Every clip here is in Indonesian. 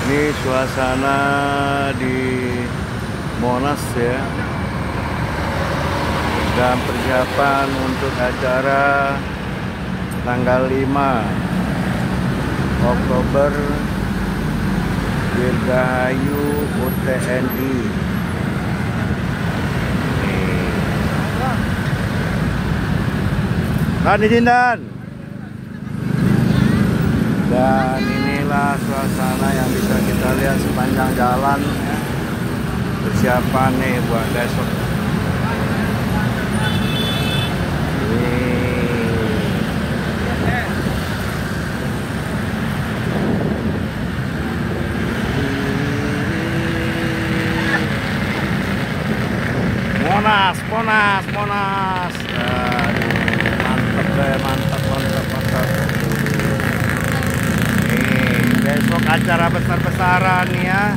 Ini suasana di Monas ya, dan persiapan untuk acara tanggal 5 Oktober Dirgahayu UTNI. Kan Jindan. Dan inilah suasana yang bisa kita lihat sepanjang jalan ya. Persiapan nih buat besok. Monas. Mantap deh, mantap. Nih, besok acara besar-besaran ya.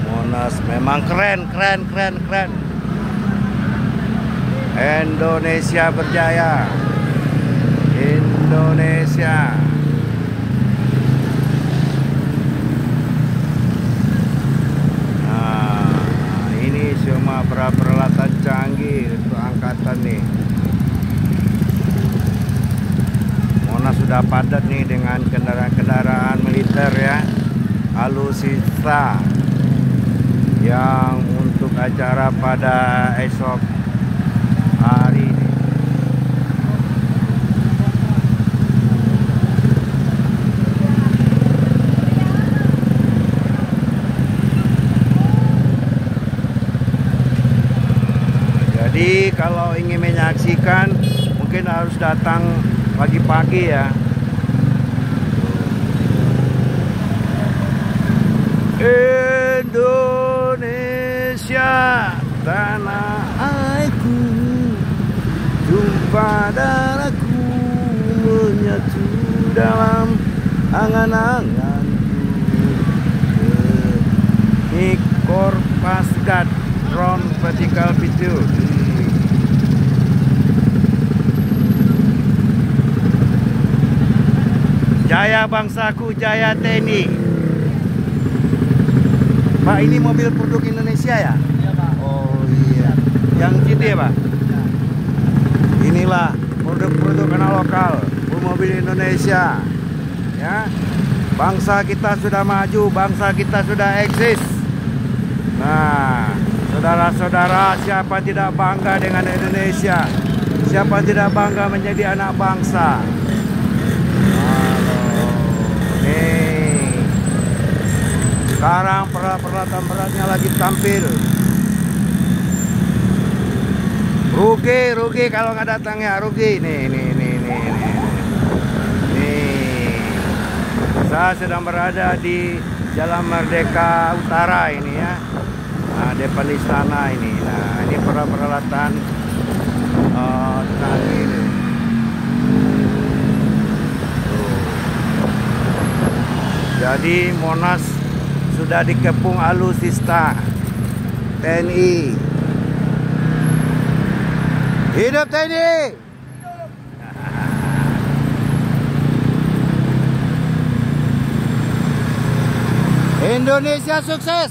Monas memang keren. Indonesia berjaya. Indonesia. Cuma peralatan canggih untuk angkatan nih. Monas sudah padat nih dengan kendaraan-kendaraan militer ya, alutsista yang untuk acara pada esok hari ini. Jadi kalau ingin menyaksikan mungkin harus datang pagi-pagi ya. Indonesia tanah airku, tumpah darahku menyatu dalam angan-anganku. Nikor Pasgat Ron Vertical Pitu. Jaya bangsaku, jaya TNI. Pak, ini mobil produk Indonesia ya? Iya, Pak. Oh iya. Yang gitu ya, Pak? Inilah produk-produk anak lokal, mobil Indonesia. Ya. Bangsa kita sudah maju, bangsa kita sudah eksis. Nah, saudara-saudara, siapa tidak bangga dengan Indonesia? Siapa tidak bangga menjadi anak bangsa? Nih, sekarang peralatan beratnya lagi tampil. Rugi kalau nggak datang ya, rugi. Nih. Saya sedang berada di Jalan Merdeka Utara ini ya. Nah, depan istana ini. Nah, ini peralatan canggih. Jadi Monas sudah dikepung alutsista TNI. Hidup TNI! Indonesia sukses!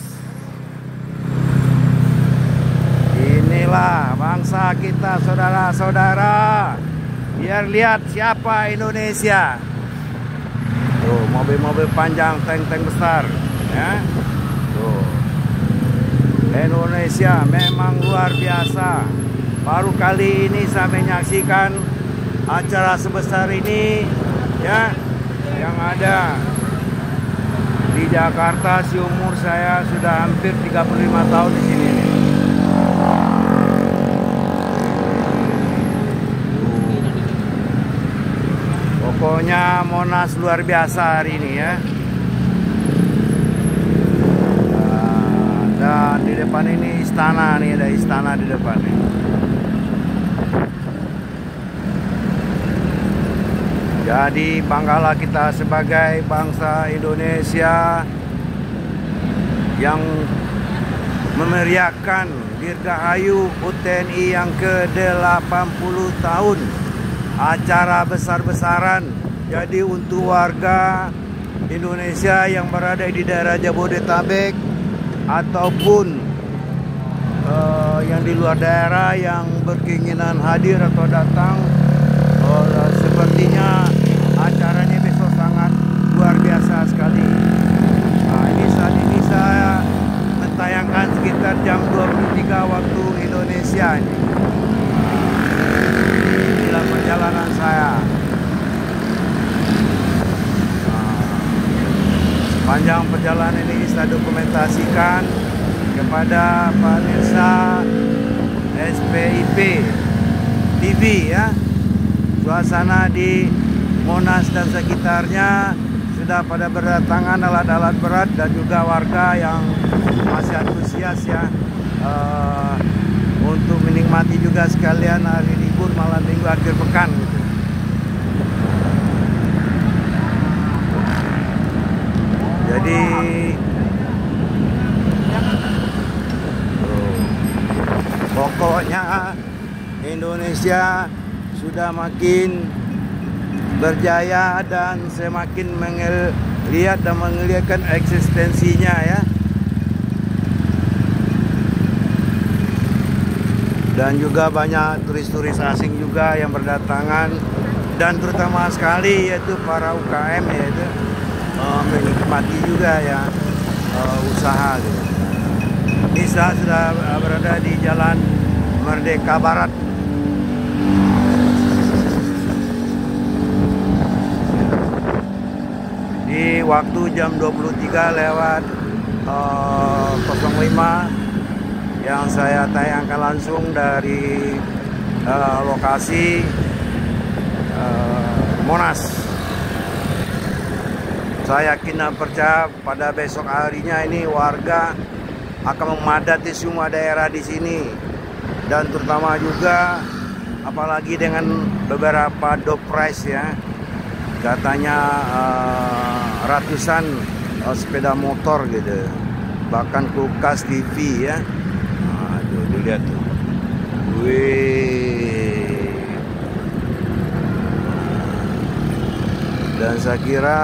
Inilah bangsa kita, saudara-saudara. Biar lihat siapa Indonesia. Tuh, mobil-mobil panjang, tank-tank besar ya. Tuh. Indonesia memang luar biasa. Baru kali ini saya menyaksikan acara sebesar ini ya, yang ada di Jakarta. Seumur saya sudah hampir 35 tahun di sini nih. Pokoknya Monas luar biasa hari ini ya. Dan di depan ini istana nih, ada istana di depan nih. Jadi banggalah kita sebagai bangsa Indonesia yang memeriahkan Dirgahayu HUT TNI yang ke-80 tahun. Acara besar-besaran. Jadi untuk warga Indonesia yang berada di daerah Jabodetabek ataupun yang di luar daerah yang berkeinginan hadir atau datang, sepertinya acaranya besok sangat luar biasa sekali. Nah, ini saat ini saya mentayangkan sekitar jam 23 waktu Indonesia ini. Inilah perjalanan saya. Sepanjang perjalanan ini saya dokumentasikan kepada pemirsa SPIP TV ya. Suasana di Monas dan sekitarnya sudah pada berdatangan alat-alat berat dan juga warga yang masih antusias ya, untuk menikmati juga sekalian hari libur malam minggu akhir pekan gitu. Jadi pokoknya Indonesia sudah makin berjaya dan semakin melihat dan mengelihatkan eksistensinya ya. Dan juga banyak turis-turis asing juga yang berdatangan, dan terutama sekali yaitu para UKM yaitu menikmati juga ya usaha gitu. Ini saya sudah berada di Jalan Merdeka Barat. Di waktu jam 23 lewat 05 yang saya tayangkan langsung dari lokasi Monas. Saya yakin dan percaya pada besok harinya ini warga akan memadati semua daerah di sini, dan terutama juga apalagi dengan beberapa door prize ya, katanya ratusan sepeda motor gitu, bahkan kulkas TV ya. Nah, tuh dilihat tuh, wih. Dan saya kira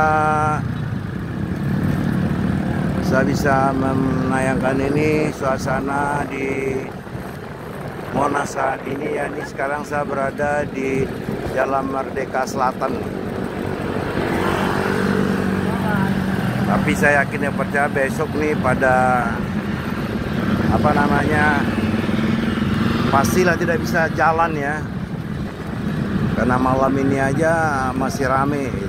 saya bisa menayangkan ini suasana di Monas saat ini ya. Ini sekarang saya berada di Jalan Merdeka Selatan. Tapi saya yakin dan percaya besok nih pada pastilah tidak bisa jalan ya, karena malam ini aja masih rame gitu.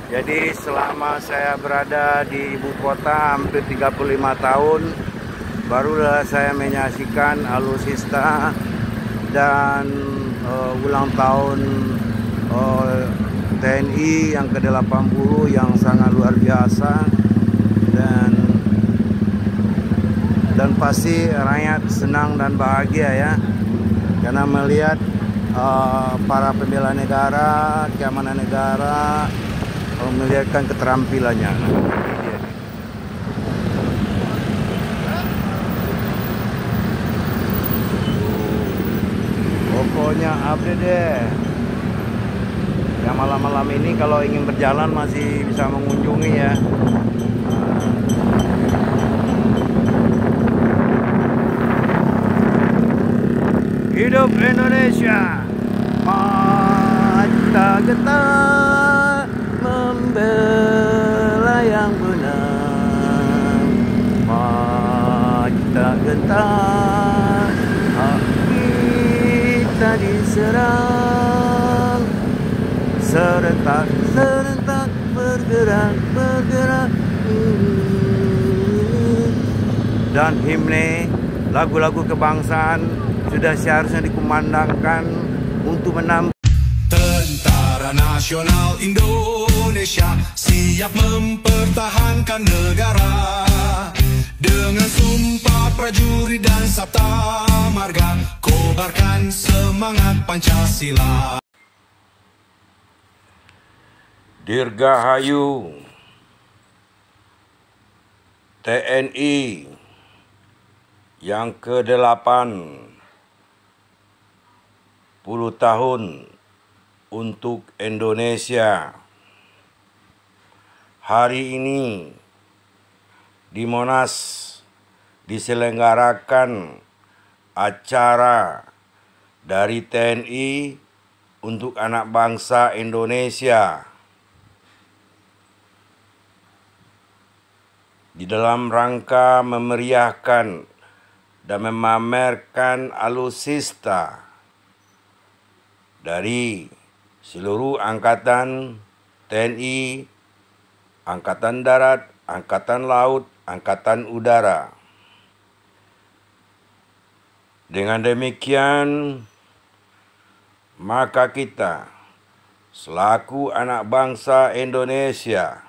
Jadi selama saya berada di ibu kota hampir 35 tahun, barulah saya menyaksikan alutsista dan ulang tahun TNI yang ke-80 yang sangat luar biasa, dan pasti rakyat senang dan bahagia ya, karena melihat para pembela negara, keamanan negara melihatkan keterampilannya. Pokoknya update deh. Yang malam-malam ini kalau ingin berjalan masih bisa mengunjungi ya. Hidup Indonesia, mata getar membela yang benar, mata getar kita diserang, serentak bergerak dan himne lagu-lagu kebangsaan sudah seharusnya dikumandangkan untuk menambah. Tentara Nasional Indonesia siap mempertahankan negara dengan sumpah prajurit dan sabta marga, kobarkan semangat Pancasila. Dirgahayu TNI yang ke-80 tahun untuk Indonesia. Hari ini di Monas diselenggarakan acara dari TNI untuk anak bangsa Indonesia di dalam rangka memeriahkan dan memamerkan alutsista dari seluruh angkatan TNI, Angkatan Darat, Angkatan Laut, Angkatan Udara. Dengan demikian, maka kita selaku anak bangsa Indonesia,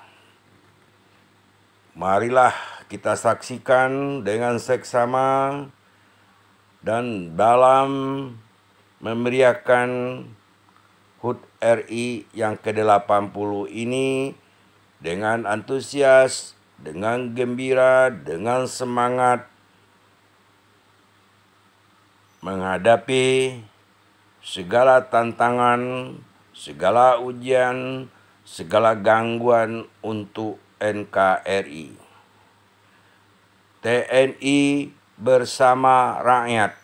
marilah kita saksikan dengan seksama dan dalam memeriahkan HUT RI yang ke-80 ini dengan antusias, dengan gembira, dengan semangat menghadapi segala tantangan, segala ujian, segala gangguan untuk NKRI. TNI bersama rakyat.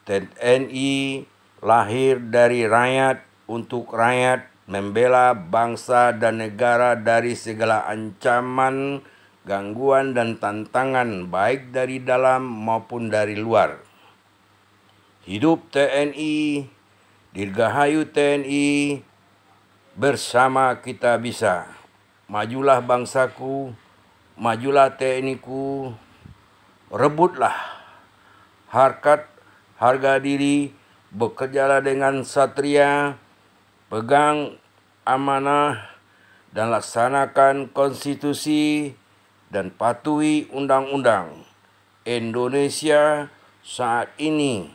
TNI lahir dari rakyat untuk rakyat, membela bangsa dan negara dari segala ancaman, gangguan dan tantangan baik dari dalam maupun dari luar. Hidup TNI, dirgahayu TNI, bersama kita bisa. Majulah bangsaku, majulah TNI-ku, rebutlah harga diri, bekerjalah dengan satria, pegang amanah dan laksanakan konstitusi dan patuhi undang-undang. Indonesia saat ini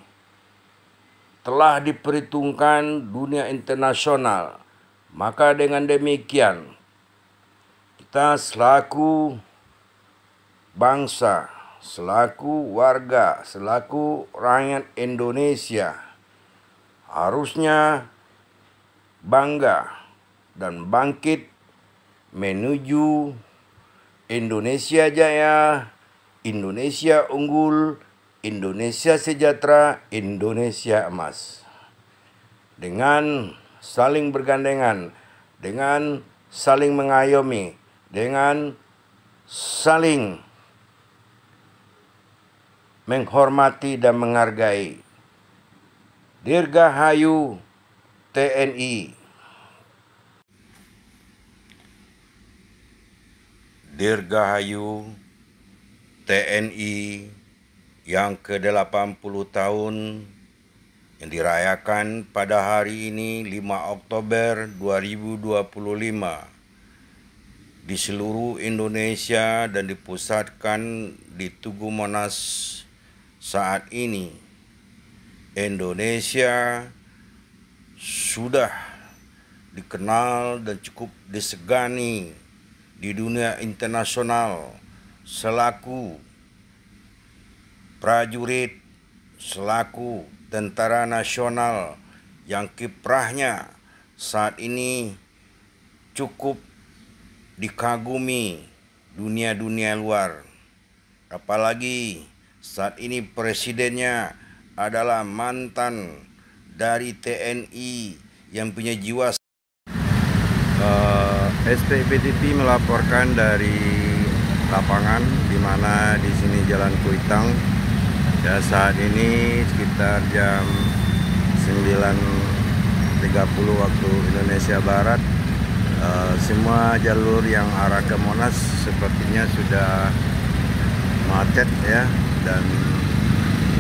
telah diperhitungkan dunia internasional. Maka dengan demikian, kita selaku bangsa, selaku warga, selaku rakyat Indonesia harusnya bangga dan bangkit menuju Indonesia Jaya, Indonesia Unggul, Indonesia Sejahtera, Indonesia Emas. Dengan saling bergandengan, dengan saling mengayomi, dengan saling menghormati dan menghargai. Dirgahayu TNI. Dirgahayu TNI yang ke-80 tahun yang dirayakan pada hari ini 5 Oktober 2025 di seluruh Indonesia dan dipusatkan di Tugu Monas. Saat ini Indonesia sudah dikenal dan cukup disegani di dunia internasional selaku prajurit, selaku tentara nasional yang kiprahnya saat ini cukup dikagumi dunia-dunia luar. Apalagi saat ini presidennya adalah mantan dari TNI yang punya jiwa. STPTV melaporkan dari lapangan di mana di sini Jalan Kuitang. Ya, saat ini sekitar jam 9.30 waktu Indonesia Barat. Semua jalur yang arah ke Monas sepertinya sudah macet ya, dan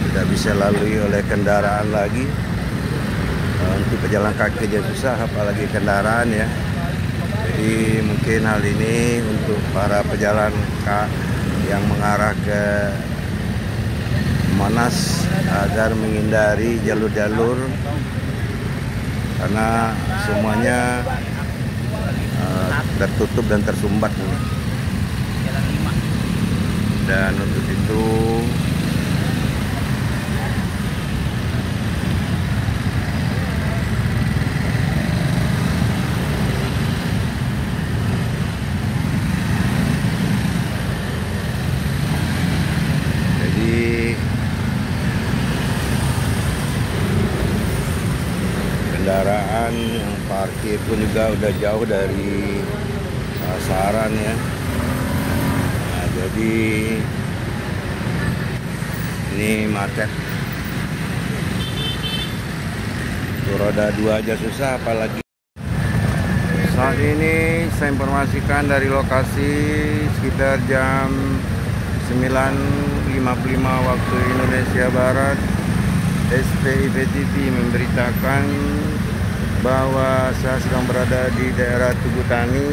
tidak bisa lalui oleh kendaraan lagi. Untuk pejalan kaki aja susah, apalagi kendaraan ya. Jadi mungkin hal ini untuk para pejalan yang mengarah ke Monas agar menghindari jalur-jalur karena semuanya tertutup dan tersumbat. Dan untuk itu kendaraan yang parkir pun juga udah jauh dari sasaran ya. Nah, jadi ini macet. Roda 2 aja susah, apalagi saat ini saya informasikan dari lokasi sekitar jam 9.55 waktu Indonesia Barat. SPIP TV memberitakan bahwa saya sedang berada di daerah Tugu Tani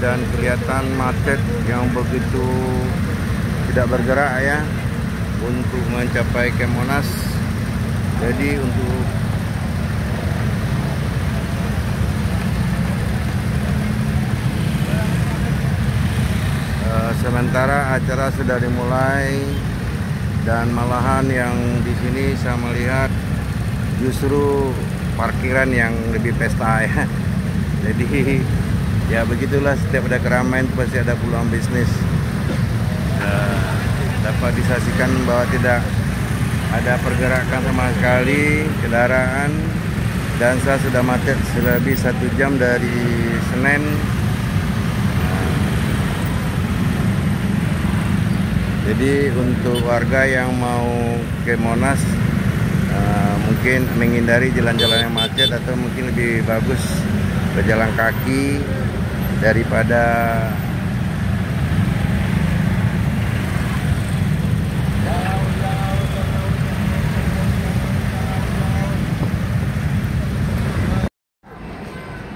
dan kelihatan macet yang begitu tidak bergerak ya untuk mencapai ke Monas. Jadi untuk sementara acara sudah dimulai. Dan malahan yang di sini saya melihat justru parkiran yang lebih pesta ya. Jadi ya begitulah, setiap ada keramaian pasti ada peluang bisnis. Dapat disaksikan bahwa tidak ada pergerakan sama sekali kendaraan, dan saya sudah macet lebih 1 jam dari Senen. Jadi untuk warga yang mau ke Monas mungkin menghindari jalan-jalan yang macet, atau mungkin lebih bagus berjalan kaki daripada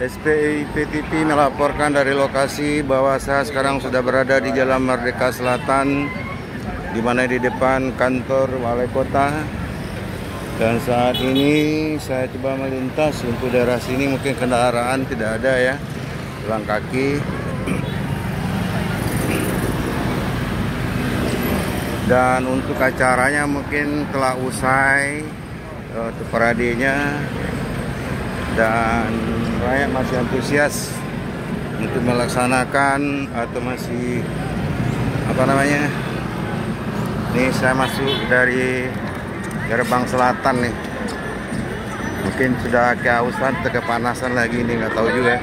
SPIP TV melaporkan dari lokasi bahwa saya sekarang sudah berada di Jalan Merdeka Selatan, di mana di depan kantor Balai Kota. Dan saat ini saya coba melintas untuk daerah sini, mungkin kendaraan tidak ada ya, jalan kaki. Dan untuk acaranya mungkin telah usai untuk paradenya, dan rakyat masih antusias untuk melaksanakan atau masih ini saya masuk dari gerbang selatan nih. Mungkin sudah kehausan atau kepanasan lagi nih, nggak tahu juga.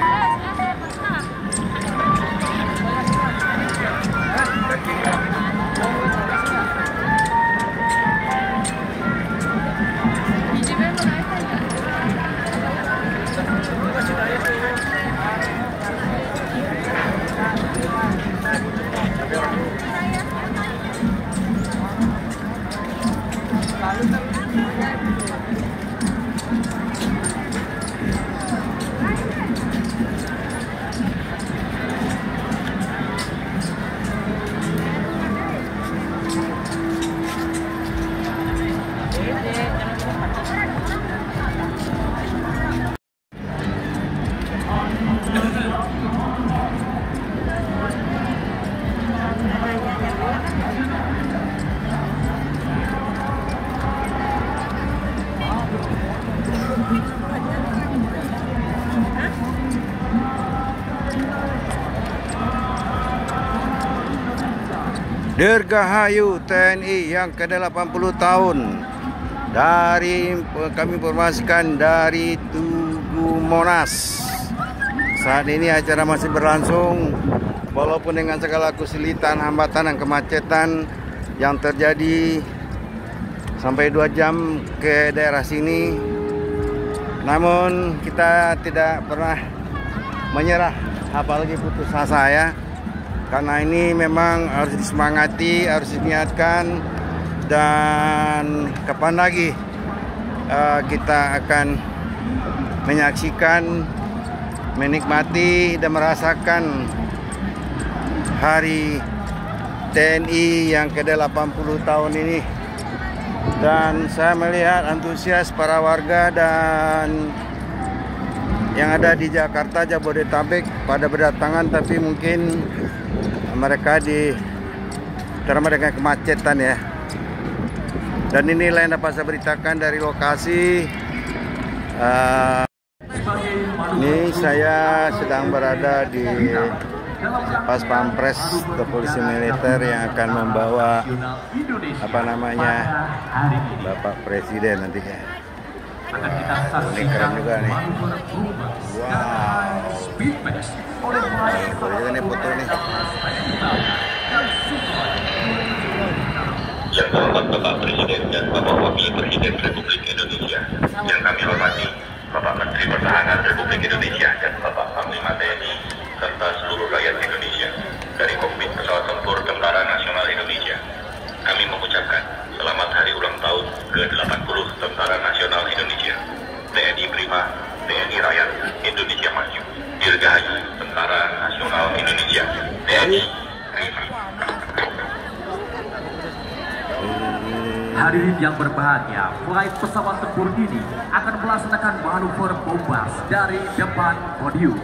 Dirgahayu TNI yang ke-80 tahun. Kami informasikan dari Tugu Monas. Saat ini acara masih berlangsung, walaupun dengan segala kesulitan, hambatan dan kemacetan yang terjadi sampai 2 jam ke daerah sini. Namun kita tidak pernah menyerah, apalagi putus asa ya. Karena ini memang harus disemangati, harus diingatkan, dan kapan lagi kita akan menyaksikan, menikmati dan merasakan Hari TNI yang ke-80 tahun ini. Dan saya melihat antusias para warga dan yang ada di Jakarta, Jabodetabek pada berdatangan, tapi mungkin mereka terutama dengan kemacetan ya. Dan inilah yang dapat saya beritakan dari lokasi. Ini saya sedang berada di Pas Pampres Polisi Militer yang akan membawa Bapak Presiden nantinya. Ini keren juga nih. Wow. Boleh juga nih foto nih. Yang terhormat Bapak Presiden dan Bapak Wakil Presiden Republik Indonesia, yang kami hormati Bapak Menteri Pertahanan Republik Indonesia dan Bapak Panglima TNI serta seluruh rakyat Indonesia dari Kokpit Pesawat Tempur Tentara Nasional Indonesia. Kami mengucapkan selamat hari ulang tahun ke-80 Tentara Nasional Indonesia. TNI Prima, TNI Rakyat Indonesia Maju. Dirgahayu Tentara Nasional Indonesia. TNI Prima. Hadirin yang berbahagia, flight pesawat tempur ini akan melaksanakan manuver bombas dari depan podium.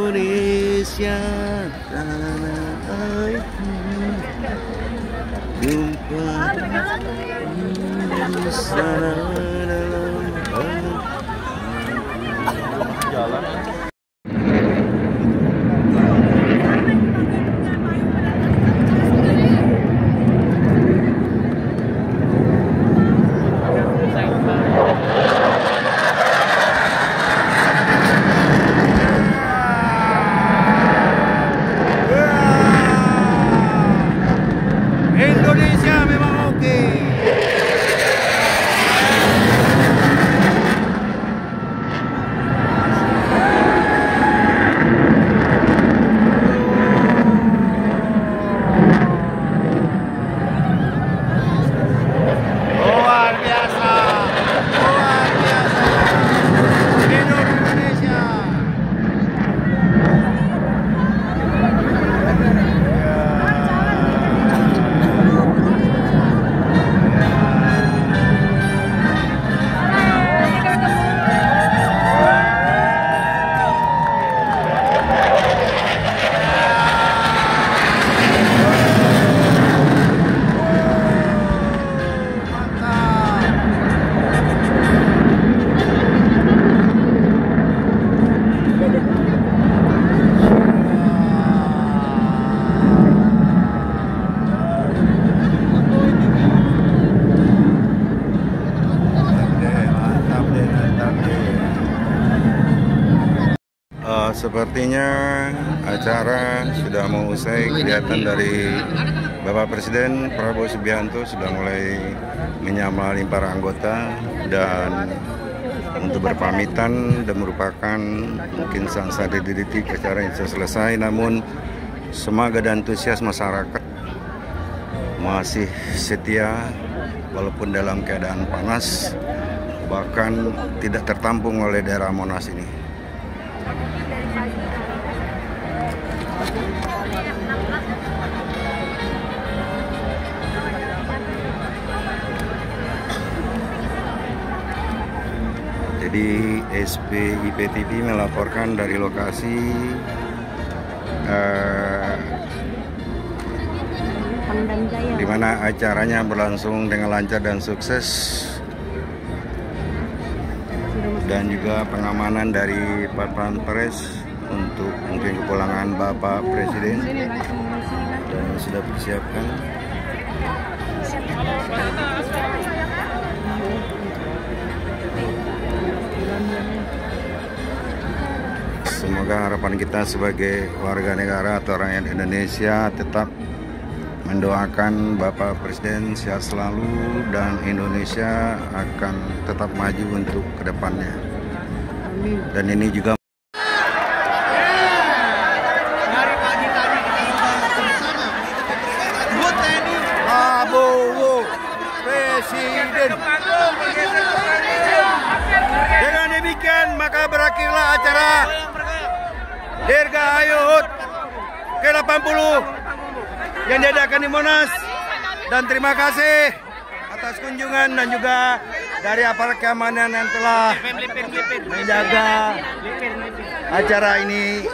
Indonesia tanah airku, jumpa di sana dalam jalan. Indonesia memang oke. Luar biasa. Luar biasa. Indonesia. Sepertinya acara sudah mau usai. Kelihatan dari Bapak Presiden Prabowo Subianto sudah mulai menyamai para anggota dan untuk berpamitan, dan merupakan mungkin satu detik acara yang sudah selesai. Namun semangat dan antusias masyarakat masih setia walaupun dalam keadaan panas, bahkan tidak tertampung oleh daerah Monas ini. Jadi SPIP TV melaporkan dari lokasi di mana acaranya berlangsung dengan lancar dan sukses, dan juga pengamanan dari Pas Pampres untuk mungkin kepulangan Bapak Presiden dan sudah persiapkan. Semoga harapan kita sebagai warga negara atau rakyat Indonesia tetap mendoakan Bapak Presiden sehat selalu dan Indonesia akan tetap maju untuk kedepannya. Dan ini juga Prabowo Presiden. Dengan demikian maka berakhirlah acara Dirgahayu HUT ke-80 yang diadakan di Monas. Dan terima kasih atas kunjungan dan juga dari aparat keamanan yang telah menjaga acara ini.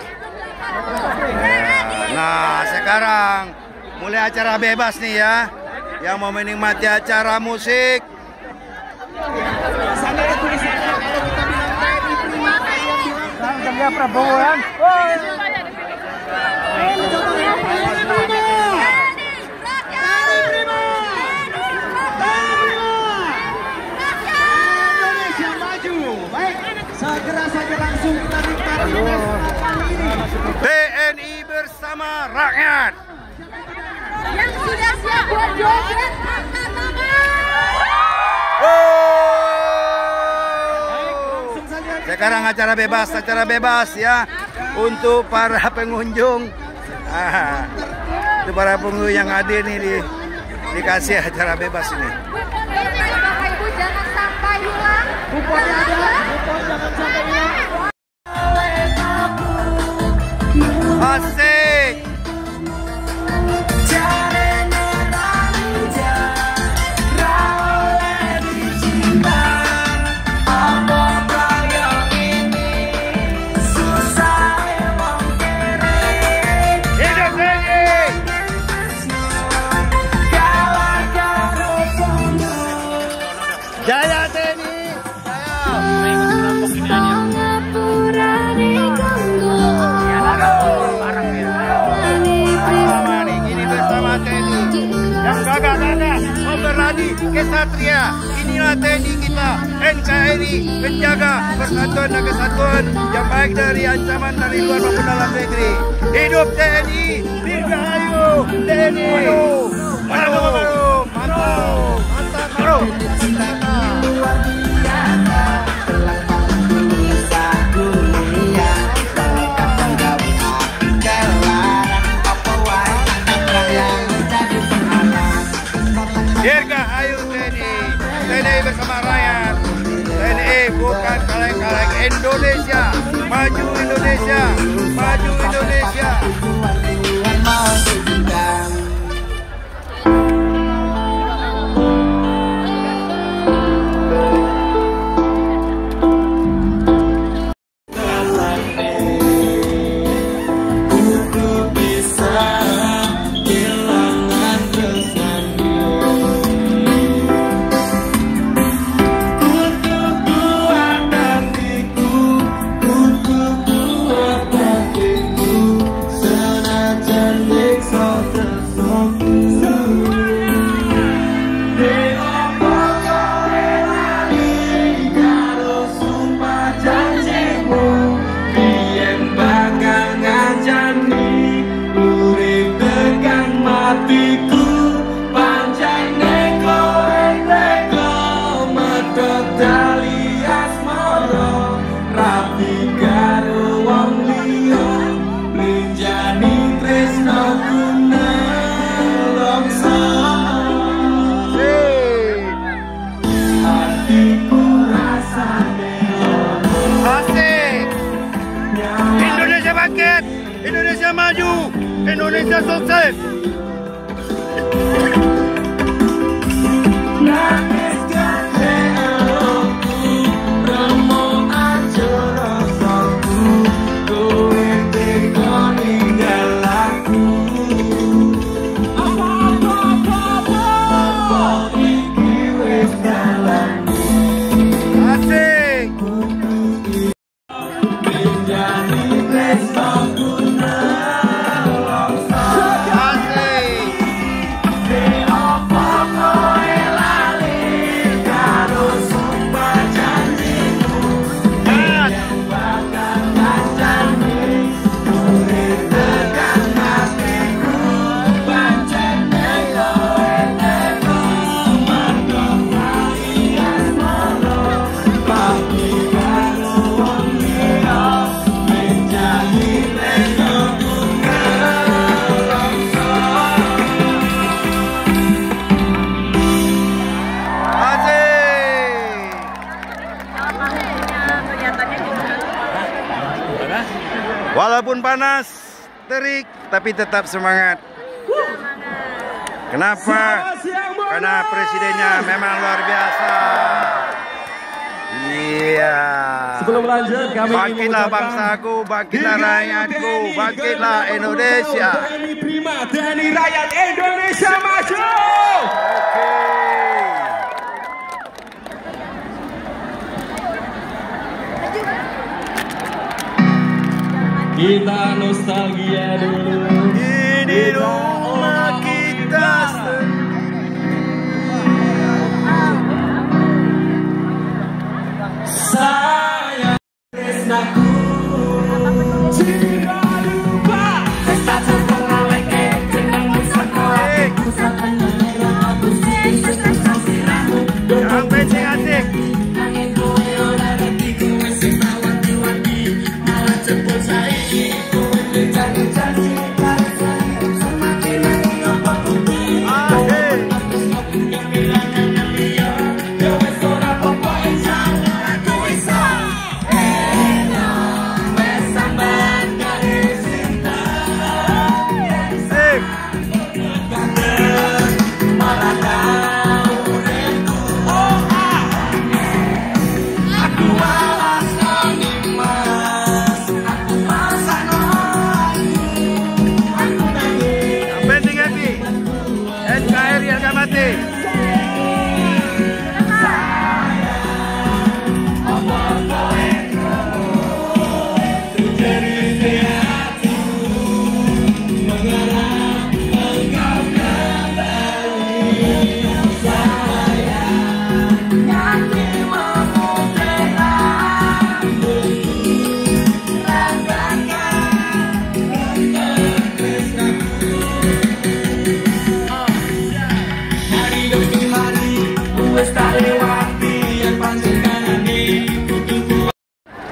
Nah, sekarang mulai acara bebas nih ya. Yang mau menikmati acara musik. Prabowo kan? Segera saja langsung kita nikmati TNI bersama rakyat. Yang sudah siap buat joget, angkat tangan. Sekarang acara bebas ya untuk para pengunjung. Itu para pengunjung yang hadir nih dikasih acara bebas ini. Bapak Ibu jangan sampai hilang. Kuponnya ada, kupon jangan sampai hilang. Asik. Jaya TNI, ini bersama TNI yang gagah-gagah memberani kesatria. Inilah TNI kita, NKRI, penjaga persatuan dan kesatuan yang baik dari ancaman dari luar maupun dalam negeri. Hidup TNI, dirgahayu TNI. Mantap, bro. Dirgahayu TNI, TNI bersama rakyat. TNI bukan kaleng-kaleng. Indonesia, maju Indonesia, maju Indonesia. Indonesia bangkit, Indonesia maju, Indonesia sukses. Walaupun panas, terik, tapi tetap semangat. Kenapa? Karena presidennya memang luar biasa. Iya. Sebelum lanjut, kami bangkitlah bangsaku, bangkitlah rakyatku, bangkitlah Indonesia. TNI Prima, TNI Rakyat Indonesia maju. Oke. Kita nostalgia dulu. Ini rumah kita Saya tresnaku tidak lupa. Jangan pencing asik. NKRI harga mati.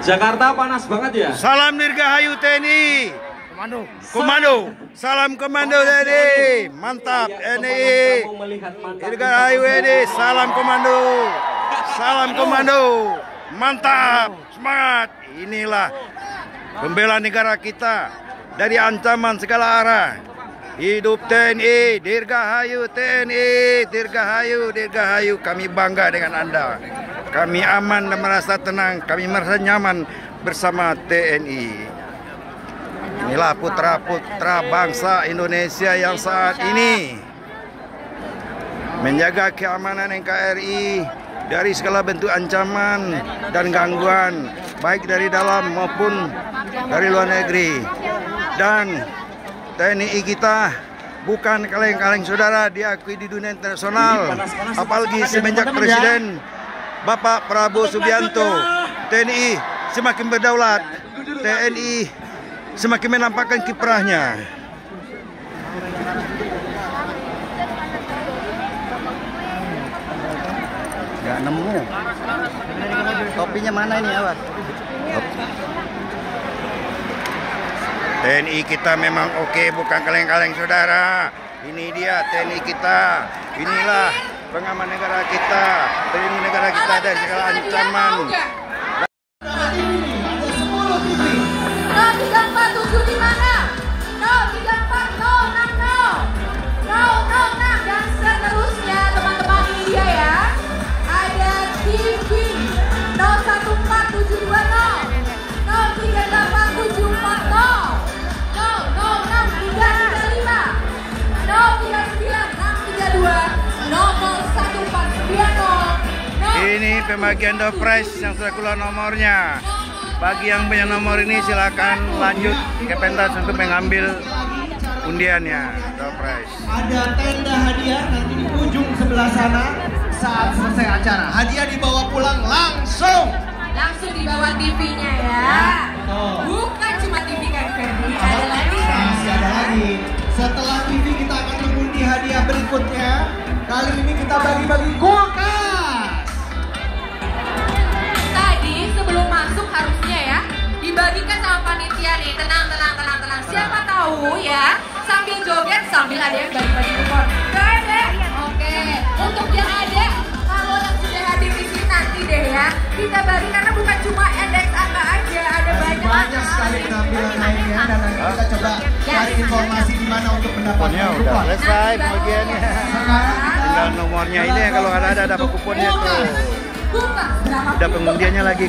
Jakarta panas banget ya. Salam Dirgahayu TNI. Komando. Salam Komando TNI. Mantap TNI. Dirgahayu TNI. Salam Komando. Salam Komando. Mantap. Semangat. Inilah pembela negara kita dari ancaman segala arah. Hidup TNI, Dirgahayu TNI, Dirgahayu, Dirgahayu. Kami bangga dengan Anda. Kami aman dan merasa tenang, kami merasa nyaman bersama TNI. Inilah putra-putra bangsa Indonesia yang saat ini menjaga keamanan NKRI dari segala bentuk ancaman dan gangguan, baik dari dalam maupun dari luar negeri. Dan TNI kita bukan kaleng-kaleng saudara, diakui di dunia internasional, apalagi semenjak Presiden Bapak Prabowo Subianto. TNI semakin berdaulat, TNI semakin menampakkan kiprahnya. Gak nemu. Topinya mana ini awas? TNI kita memang oke, bukan kaleng-kaleng saudara. Ini dia TNI kita. Inilah pengaman negara kita, pelindung negara kita dari segala ancaman. 0347 di mana? 034 060 006 dan seterusnya teman-teman, ini dia ya. Ada TV 014720 038740 Ini pembagian door prize yang sudah keluar nomornya. Bagi yang punya nomor ini silakan lanjut ke pentas untuk mengambil undiannya, door prize. Ada tenda hadiah nanti di ujung sebelah sana saat selesai acara. Hadiah dibawa pulang langsung dibawa TV-nya ya. Bukan cuma TV kan Ferdi, ada lagi kan? Masih ada lagi. Setelah TV kita akan mengundi hadiah berikutnya. Kali ini kita bagi-bagi kulkas. Tadi sebelum masuk harusnya ya dibagikan sama panitia nih. Tenang. Siapa tahu ya, sambil joget sambil ada yang bagi-bagi kupon. Gak ada? Oke. Untuk yang ada, kalau yang sudah hadir di sini nanti deh ya, kita bagi karena bukan cuma index angka aja, ada banyak Banyak sekali penampilan lainnya dan nanti kita coba cari informasi di mana untuk mendapatkan Kuponnya udah kupon. selesai pembagiannya. Tinggal nomornya ini ya, kalau ada dapat kuponnya tuh. Udah pengundiannya lagi.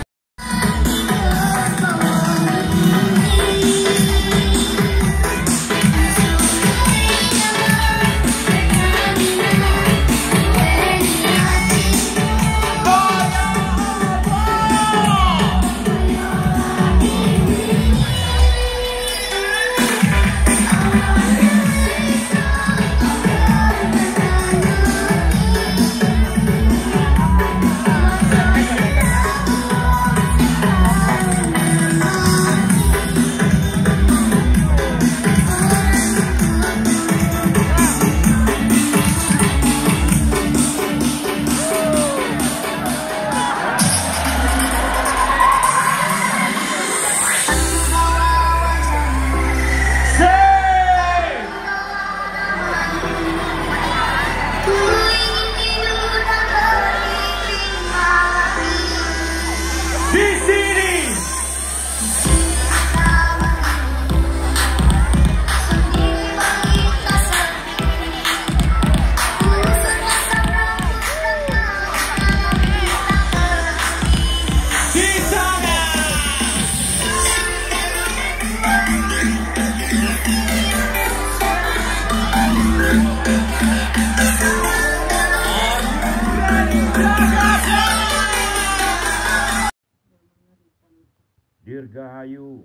Dirgahayu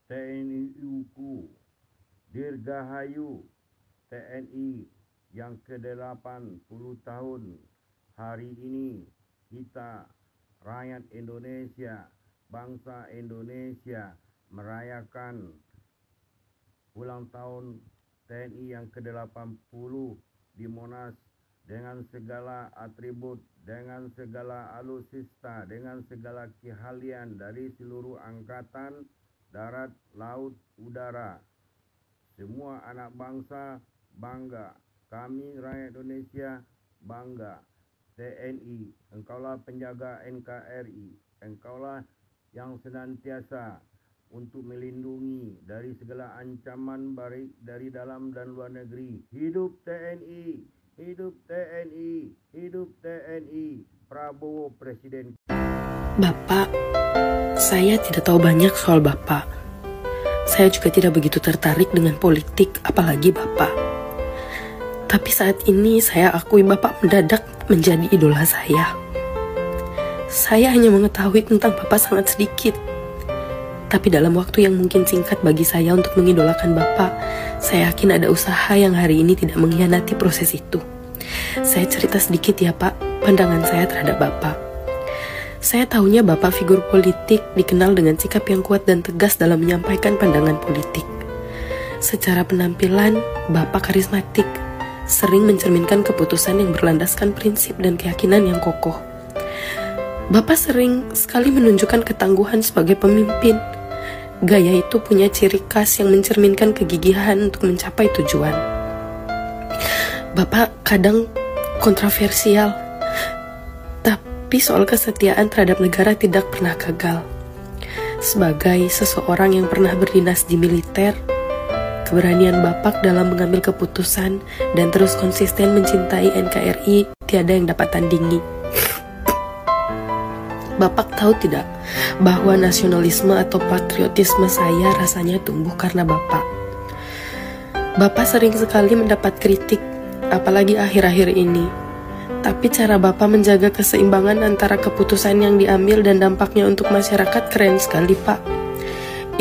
TNI-ku, Dirgahayu TNI yang ke-80 tahun. Hari ini kita, rakyat Indonesia, bangsa Indonesia, merayakan ulang tahun TNI yang ke-80 di Monas dengan segala atribut, dengan segala alutsista, dengan segala keahlian dari seluruh angkatan, darat, laut, udara. Semua anak bangsa bangga. Kami rakyat Indonesia bangga. TNI, engkaulah penjaga NKRI. Engkaulah yang senantiasa untuk melindungi dari segala ancaman baik dari dalam dan luar negeri. Hidup TNI! Hidup TNI, hidup TNI, Prabowo Presiden. Bapak, saya tidak tahu banyak soal Bapak. Saya juga tidak begitu tertarik dengan politik, apalagi Bapak. Tapi saat ini saya akui Bapak mendadak menjadi idola saya. Saya hanya mengetahui tentang Bapak sangat sedikit. Tapi dalam waktu yang mungkin singkat bagi saya untuk mengidolakan Bapak, saya yakin ada usaha yang hari ini tidak mengkhianati proses itu. Saya cerita sedikit ya Pak, pandangan saya terhadap Bapak. Saya tahunya Bapak figur politik, dikenal dengan sikap yang kuat dan tegas dalam menyampaikan pandangan politik. Secara penampilan, Bapak karismatik, sering mencerminkan keputusan yang berlandaskan prinsip dan keyakinan yang kokoh. Bapak sering sekali menunjukkan ketangguhan sebagai pemimpin. Gaya itu punya ciri khas yang mencerminkan kegigihan untuk mencapai tujuan. Bapak kadang kontroversial, tapi soal kesetiaan terhadap negara tidak pernah gagal. Sebagai seseorang yang pernah berdinas di militer, keberanian Bapak dalam mengambil keputusan dan terus konsisten mencintai NKRI tiada yang dapat tandingi. Bapak tahu tidak bahwa nasionalisme atau patriotisme saya rasanya tumbuh karena Bapak. Bapak sering sekali mendapat kritik, apalagi akhir-akhir ini. Tapi cara Bapak menjaga keseimbangan antara keputusan yang diambil dan dampaknya untuk masyarakat keren sekali, Pak.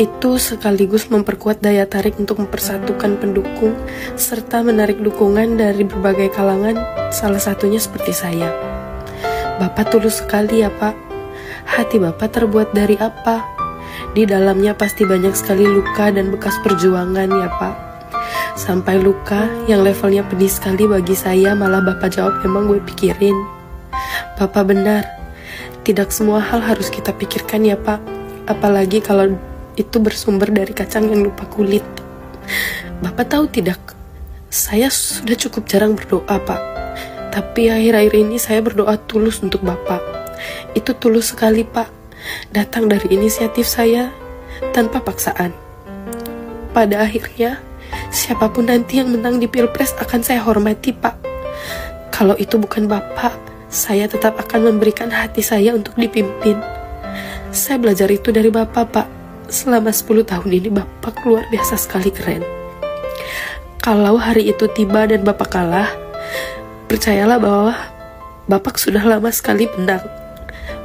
Itu sekaligus memperkuat daya tarik untuk mempersatukan pendukung serta menarik dukungan dari berbagai kalangan, salah satunya seperti saya. Bapak tulus sekali ya, Pak. Hati Bapak terbuat dari apa? Di dalamnya pasti banyak sekali luka dan bekas perjuangan ya Pak. Sampai luka yang levelnya pedih sekali bagi saya, malah Bapak jawab emang gue pikirin. Bapak benar, tidak semua hal harus kita pikirkan ya Pak. Apalagi kalau itu bersumber dari kacang yang lupa kulit. Bapak tahu tidak, saya sudah cukup jarang berdoa Pak. Tapi akhir-akhir ini saya berdoa tulus untuk Bapak. Itu tulus sekali Pak, datang dari inisiatif saya tanpa paksaan. Pada akhirnya, siapapun nanti yang menang di Pilpres akan saya hormati, Pak. Kalau itu bukan Bapak, saya tetap akan memberikan hati saya untuk dipimpin. Saya belajar itu dari Bapak, Pak. Selama 10 tahun ini Bapak luar biasa sekali keren. Kalau hari itu tiba dan Bapak kalah, percayalah bahwa Bapak sudah lama sekali menang.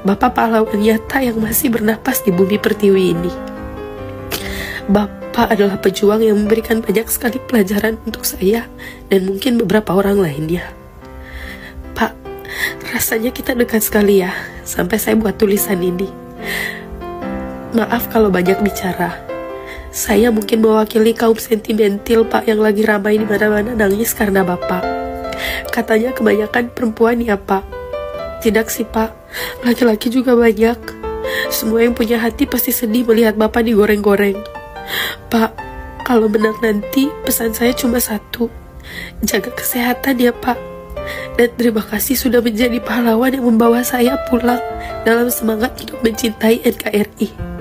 Bapak pahlawan nyata yang masih bernapas di bumi pertiwi ini. Bapak adalah pejuang yang memberikan banyak sekali pelajaran untuk saya dan mungkin beberapa orang lainnya. Pak, rasanya kita dekat sekali ya, sampai saya buat tulisan ini. Maaf kalau banyak bicara. Saya mungkin mewakili kaum sentimental, Pak, yang lagi ramai di mana-mana nangis karena Bapak. Katanya kebanyakan perempuan ya, Pak. Tidak sih, Pak. Laki-laki juga banyak. Semua yang punya hati pasti sedih melihat Bapak digoreng-goreng. Pak, kalau menang nanti pesan saya cuma satu. Jaga kesehatan ya, Pak. Dan terima kasih sudah menjadi pahlawan yang membawa saya pulang dalam semangat untuk mencintai NKRI.